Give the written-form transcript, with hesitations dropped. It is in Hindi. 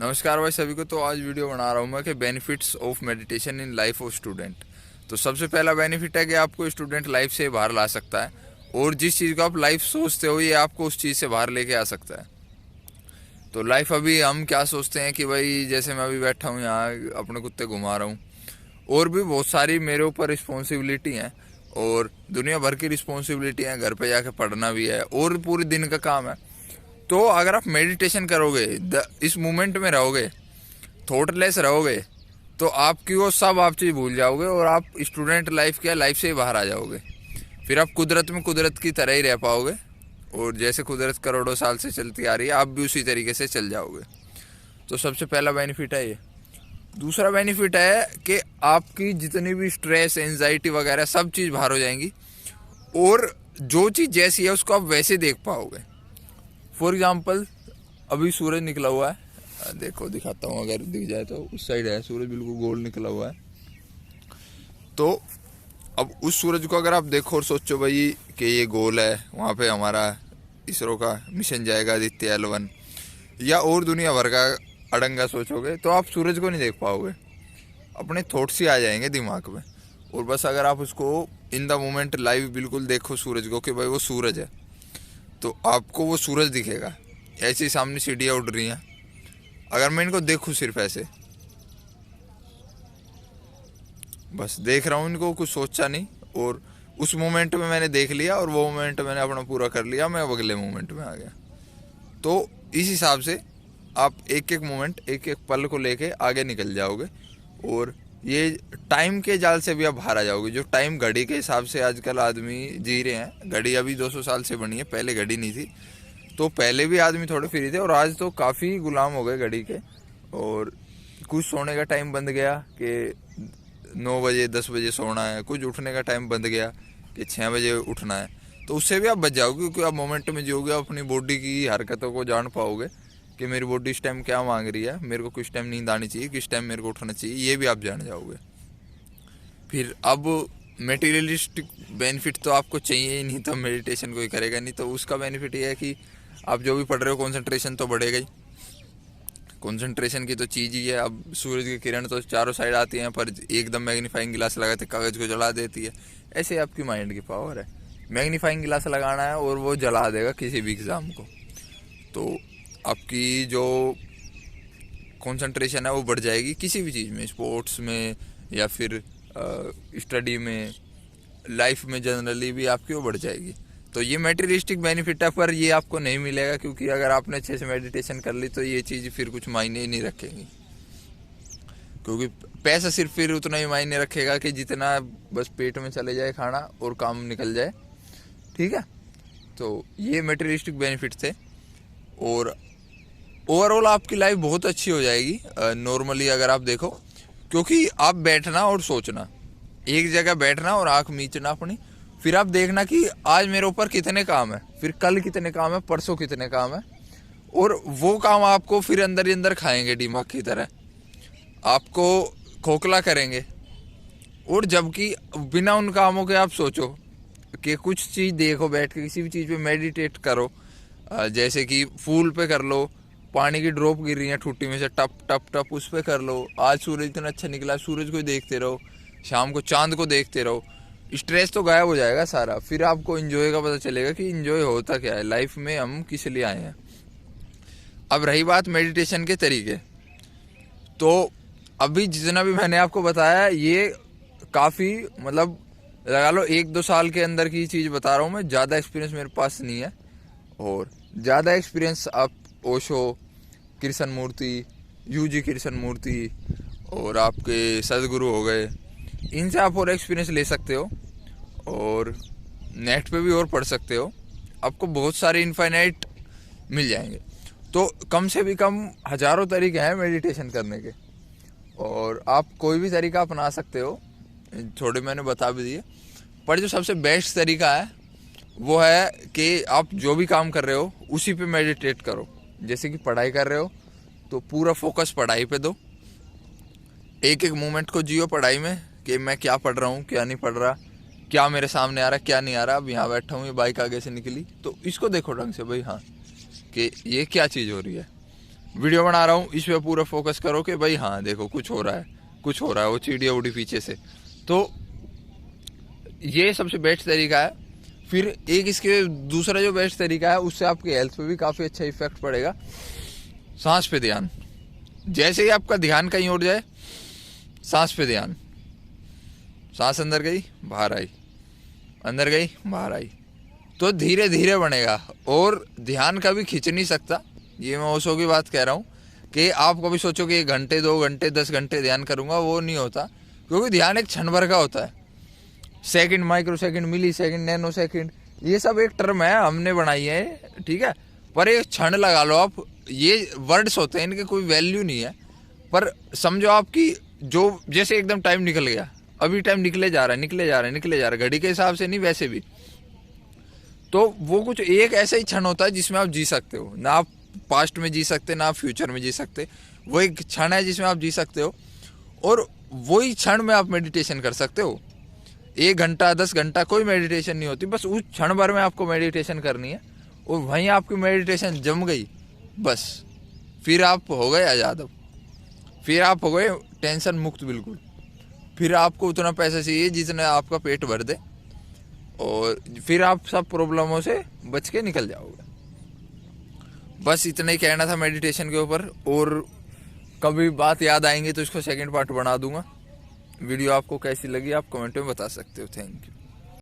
नमस्कार भाई सभी को। तो आज वीडियो बना रहा हूँ मैं कि benefits of meditation in life of student. तो सबसे पहला बेनिफिट है कि आपको स्टूडेंट लाइफ से बाहर ला सकता है, और जिस चीज़ को आप लाइफ सोचते हो ये आपको उस चीज़ से बाहर लेके आ सकता है। तो लाइफ अभी हम क्या सोचते हैं कि भाई जैसे मैं अभी बैठा हूँ यहाँ अपने कुत्ते घुमा रहा हूँ, और भी बहुत सारी मेरे ऊपर रिस्पॉन्सिबिलिटी हैं और दुनिया भर की रिस्पॉन्सिबिलिटी हैं, घर पे जाके पढ़ना भी है और पूरे दिन का काम है। तो अगर आप मेडिटेशन करोगे, इस मोमेंट में रहोगे, थॉटलेस रहोगे, तो आपकी वो सब आप चीज़ भूल जाओगे और आप स्टूडेंट लाइफ के लाइफ से ही बाहर आ जाओगे। फिर आप कुदरत में कुदरत की तरह ही रह पाओगे, और जैसे कुदरत करोड़ों साल से चलती आ रही है आप भी उसी तरीके से चल जाओगे। तो सबसे पहला बेनिफिट है ये। दूसरा बेनिफिट है कि आपकी जितनी भी स्ट्रेस एंजाइटी वगैरह सब चीज़ बाहर हो जाएंगी, और जो चीज़ जैसी है उसको आप वैसे देख पाओगे। फॉर एग्जाम्पल अभी सूरज निकला हुआ है, देखो दिखाता हूँ, अगर दिख जाए तो उस साइड है सूरज, बिल्कुल गोल निकला हुआ है। तो अब उस सूरज को अगर आप देखो और सोचो भाई कि ये गोल है, वहाँ पे हमारा इसरो का मिशन जाएगा आदित्य L1, या और दुनिया भर का अड़ंगा सोचोगे, तो आप सूरज को नहीं देख पाओगे, अपने थॉट्स ही आ जाएंगे दिमाग में। और बस अगर आप उसको इन द मोमेंट लाइव बिल्कुल देखो सूरज को कि भाई वो सूरज है, तो आपको वो सूरज दिखेगा। ऐसे ही सामने सीढ़ियाँ उड़ रही हैं, अगर मैं इनको देखूँ सिर्फ ऐसे बस देख रहा हूँ इनको, कुछ सोचा नहीं, और उस मोमेंट में मैंने देख लिया और वो मोमेंट मैंने अपना पूरा कर लिया, मैं अब अगले मोमेंट में आ गया। तो इस हिसाब से आप एक एक मोमेंट एक एक पल को लेके आगे निकल जाओगे, और ये टाइम के जाल से भी आप बाहर आ जाओगे। जो टाइम घड़ी के हिसाब से आजकल आदमी जी रहे हैं, घड़ी अभी 200 साल से बनी है, पहले घड़ी नहीं थी। तो पहले भी आदमी थोड़े फ्री थे, और आज तो काफ़ी गुलाम हो गए घड़ी के। और कुछ सोने का टाइम बंद गया कि 9 बजे 10 बजे सोना है, कुछ उठने का टाइम बंद गया कि 6 बजे उठना है। तो उससे भी आप बच जाओगे, क्योंकि आप मोमेंट में जियोगे, आप अपनी बॉडी की हरकतों को जान पाओगे कि मेरी बॉडी इस टाइम क्या मांग रही है, मेरे को किस टाइम नींद आनी चाहिए, किस टाइम मेरे को उठना चाहिए, ये भी आप जान जाओगे। फिर अब मेटीरियलिस्टिक बेनिफिट तो आपको चाहिए ही नहीं, तो मेडिटेशन कोई करेगा नहीं। तो उसका बेनिफिट ये है कि आप जो भी पढ़ रहे हो कंसंट्रेशन तो बढ़ेगा ही। कंसंट्रेशन की तो चीज़ ही है। अब सूरज की किरण तो चारों साइड आती हैं, पर एकदम मैग्नीफाइंग गिलास लगाते कागज़ को जला देती है। ऐसे आपकी माइंड की पावर है, मैग्नीफाइंग गिलास लगाना है और वो जला देगा किसी भी एग्ज़ाम को। तो आपकी जो कंसंट्रेशन है वो बढ़ जाएगी किसी भी चीज़ में, स्पोर्ट्स में या फिर स्टडी में, लाइफ में जनरली भी आपकी वो बढ़ जाएगी। तो ये मेटीरियलिस्टिक बेनिफिट है, पर ये आपको नहीं मिलेगा, क्योंकि अगर आपने अच्छे से मेडिटेशन कर ली तो ये चीज़ फिर कुछ मायने ही नहीं रखेगी। क्योंकि पैसा सिर्फ फिर उतना ही मायने रखेगा कि जितना बस पेट में चले जाए खाना और काम निकल जाए। ठीक है, तो ये मेटीरियलिस्टिक बेनिफिट थे, और ओवरऑल आपकी लाइफ बहुत अच्छी हो जाएगी नॉर्मली अगर आप देखो। क्योंकि आप बैठना और सोचना, एक जगह बैठना और आंख मीचना अपनी, फिर आप देखना कि आज मेरे ऊपर कितने काम है, फिर कल कितने काम है, परसों कितने काम है, और वो काम आपको फिर अंदर ही अंदर खाएंगे दिमाग की तरह, आपको खोखला करेंगे। और जबकि बिना उन कामों के आप सोचो कि कुछ चीज़ देखो, बैठ के किसी भी चीज़ पे मेडिटेट करो, जैसे कि फूल पे कर लो, पानी की ड्रॉप गिर रही है ठुट्टी में से टप टप टप, उस पर कर लो। आज सूरज इतना अच्छा निकला, सूरज को देखते रहो, शाम को चांद को देखते रहो, स्ट्रेस तो गायब हो जाएगा सारा। फिर आपको इंजॉय का पता चलेगा कि इंजॉय होता क्या है, लाइफ में हम किस लिए आए हैं। अब रही बात मेडिटेशन के तरीके, तो अभी जितना भी मैंने आपको बताया ये काफ़ी मतलब लगा लो 1-2 साल के अंदर की चीज़ बता रहा हूँ मैं, ज़्यादा एक्सपीरियंस मेरे पास नहीं है। और ज़्यादा एक्सपीरियंस आप ओशो, कृष्ण मूर्ति, यूजी कृष्ण मूर्ति और आपके सदगुरु हो गए, इनसे आप और एक्सपीरियंस ले सकते हो, और नेट पे भी और पढ़ सकते हो, आपको बहुत सारे इनफाइनाइट मिल जाएंगे। तो कम से भी कम हज़ारों तरीके हैं मेडिटेशन करने के, और आप कोई भी तरीका अपना सकते हो, थोड़े मैंने बता भी दिए। पर जो सबसे बेस्ट तरीका है वो है कि आप जो भी काम कर रहे हो उसी पे मेडिटेट करो। जैसे कि पढ़ाई कर रहे हो तो पूरा फोकस पढ़ाई पे दो, एक एक मोमेंट को जियो पढ़ाई में कि मैं क्या पढ़ रहा हूँ, क्या नहीं पढ़ रहा, क्या मेरे सामने आ रहा है, क्या नहीं आ रहा। अब यहाँ बैठा हूँ, ये बाइक आगे से निकली तो इसको देखो ढंग से भाई, हाँ कि ये क्या चीज़ हो रही है। वीडियो बना रहा हूँ इस पे पूरा फोकस करो कि भाई हाँ देखो कुछ हो रहा है, कुछ हो रहा है, वो चिड़िया उड़ी पीछे से। तो ये सबसे बेस्ट तरीका है। फिर एक इसके दूसरा जो बेस्ट तरीका है, उससे आपकी हेल्थ पे भी काफ़ी अच्छा इफेक्ट पड़ेगा, सांस पे ध्यान। जैसे ही आपका ध्यान कहीं उड़ जाए, सांस पे ध्यान। सांस अंदर गई बाहर आई, अंदर गई बाहर आई, तो धीरे धीरे बनेगा। और ध्यान कभी खींच नहीं सकता, ये मैं ओशो की बात कह रहा हूँ कि आप कभी सोचो कि 1 घंटे 2 घंटे 10 घंटे ध्यान करूंगा, वो नहीं होता। क्योंकि ध्यान एक क्षण भर का होता है। सेकंड, माइक्रो सेकंड, मिली सेकंड, नैनो सेकंड, ये सब एक टर्म है, हमने बनाई है, ठीक है। पर एक क्षण लगा लो आप, ये वर्ड्स होते हैं, इनके कोई वैल्यू नहीं है। पर समझो आपकी जो जैसे एकदम टाइम निकल गया, अभी टाइम निकले जा रहा है, निकले जा रहा है, निकले जा रहा है, घड़ी के हिसाब से नहीं वैसे भी। तो वो कुछ एक ऐसा ही क्षण होता है जिसमें आप जी सकते हो। ना आप पास्ट में जी सकते, ना आप फ्यूचर में जी सकते। वो एक क्षण है जिसमें आप जी सकते हो, और वही क्षण में आप मेडिटेशन कर सकते हो। 1 घंटा 10 घंटा कोई मेडिटेशन नहीं होती, बस उस क्षण भर में आपको मेडिटेशन करनी है, और वहीं आपकी मेडिटेशन जम गई, बस फिर आप हो गए आज़ाद। फिर आप हो गए टेंशन मुक्त बिल्कुल। फिर आपको उतना पैसा चाहिए जितना आपका पेट भर दे, और फिर आप सब प्रॉब्लमों से बच के निकल जाओगे। बस इतना ही कहना था मेडिटेशन के ऊपर। और कभी बात याद आएंगी तो इसको सेकंड पार्ट बना दूंगा। वीडियो आपको कैसी लगी आप कमेंट में बता सकते हो। Thank you.